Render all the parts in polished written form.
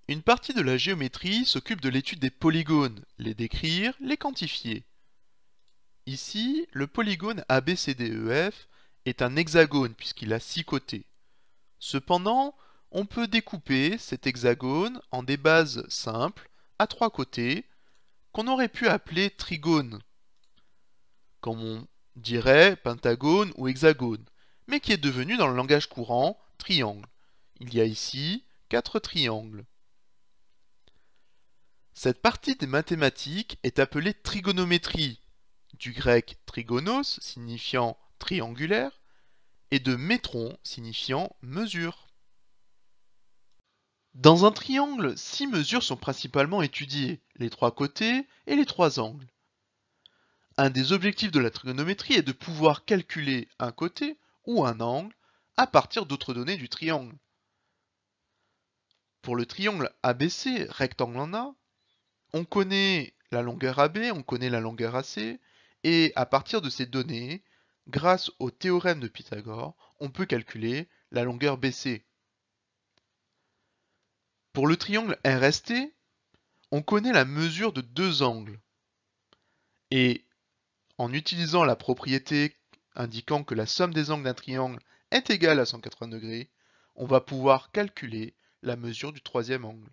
Une partie de la géométrie s'occupe de l'étude des polygones, les décrire, les quantifier. Ici, le polygone ABCDEF est un hexagone puisqu'il a 6 côtés. Cependant, on peut découper cet hexagone en des bases simples, à 3 côtés, qu'on aurait pu appeler trigones, comme on dirait pentagone ou hexagone, mais qui est devenu dans le langage courant triangle. Il y a ici 4 triangles. Cette partie des mathématiques est appelée trigonométrie, du grec trigonos signifiant triangulaire, et de métron signifiant mesure. Dans un triangle, 6 mesures sont principalement étudiées, les 3 côtés et les 3 angles. Un des objectifs de la trigonométrie est de pouvoir calculer un côté ou un angle à partir d'autres données du triangle. Pour le triangle ABC, rectangle en A, on connaît la longueur AB, on connaît la longueur AC, et à partir de ces données, grâce au théorème de Pythagore, on peut calculer la longueur BC. Pour le triangle RST, on connaît la mesure de 2 angles. Et en utilisant la propriété indiquant que la somme des angles d'un triangle est égale à 180 degrés, on va pouvoir calculer la mesure du troisième angle.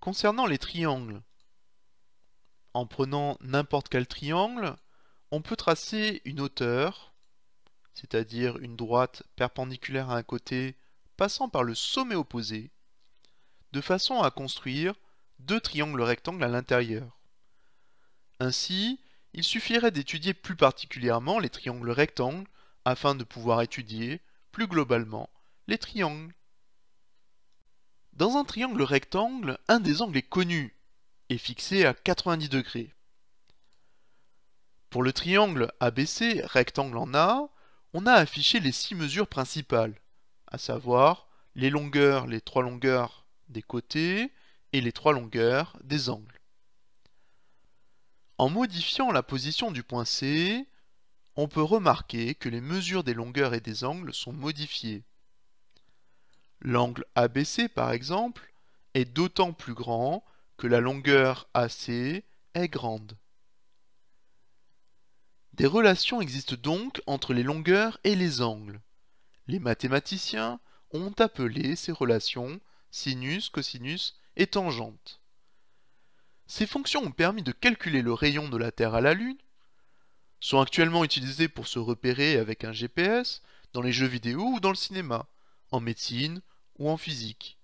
Concernant les triangles, en prenant n'importe quel triangle, on peut tracer une hauteur, c'est-à-dire une droite perpendiculaire à un côté passant par le sommet opposé, de façon à construire 2 triangles rectangles à l'intérieur. Ainsi, il suffirait d'étudier plus particulièrement les triangles rectangles afin de pouvoir étudier, plus globalement, les triangles. Dans un triangle rectangle, un des angles est connu et fixé à 90 degrés. Pour le triangle ABC, rectangle en A, on a affiché les 6 mesures principales, à savoir les longueurs, les 3 longueurs des côtés et les 3 longueurs des angles. En modifiant la position du point C, on peut remarquer que les mesures des longueurs et des angles sont modifiées. L'angle ABC, par exemple, est d'autant plus grand que la longueur AC est grande. Des relations existent donc entre les longueurs et les angles. Les mathématiciens ont appelé ces relations sinus, cosinus et tangente. Ces fonctions ont permis de calculer le rayon de la Terre à la Lune, sont actuellement utilisées pour se repérer avec un GPS dans les jeux vidéo ou dans le cinéma, en médecine ou en physique.